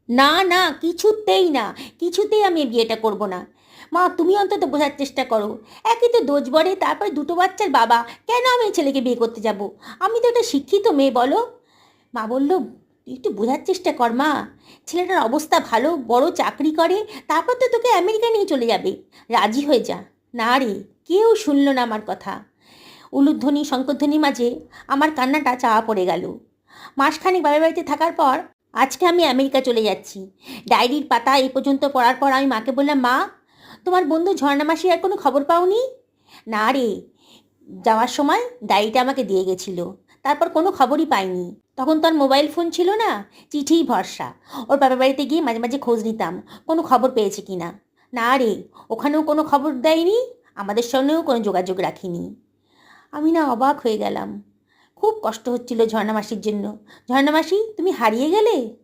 না না, কিছুতেই না, কিছুতেই আমি এই বিয়েটা করব না। মা, তুমি অন্তত বোঝার চেষ্টা করো। একই তো দোষ বড়ে, তারপরে দুটো বাচ্চার বাবা, কেন আমি এই ছেলেকে বিয়ে করতে যাব? আমি তো একটা শিক্ষিত মেয়ে, বলো। মা বলল, তুই একটু বোঝার চেষ্টা কর মা। ছেলেটার অবস্থা ভালো, বড় চাকরি করে, তারপর তো তোকে আমেরিকা নিয়ে চলে যাবে। রাজি হয়ে যা। না রে, কেউ শুনলো না আমার কথা। উলুধ্বনি শঙ্করধ্বনির মাঝে আমার কান্নাটা চাপা পড়ে গেল। মাসখানেক বাবার বাড়িতে থাকার পর আজকে আমি আমেরিকা চলে যাচ্ছি। ডায়েরির পাতা এই পর্যন্ত পড়ার পর আমি মাকে বললাম, মা, তোমার বন্ধু ঝর্ণা মাসির আর কোনো খবর পাওনি? না রে, যাওয়ার সময় ডায়েরিটা আমাকে দিয়ে গেছিল, তারপর কোনো খবরই পাইনি। তখন তো আর মোবাইল ফোন ছিল না, চিঠিই ভরসা। ওর বাবার বাড়িতে গিয়ে মাঝে মাঝে খোঁজ নিতাম কোনো খবর পেয়েছে কি না। না রে, ওখানেও কোনো খবর দেয়নি, আমাদের সঙ্গেও কোনো যোগাযোগ রাখিনি। আমি না অবাক হয়ে গেলাম। খুব কষ্ট হচ্ছিল ঝর্ণা মাসির জন্য। ঝর্ণা মাসি, তুমি হারিয়ে গেলে।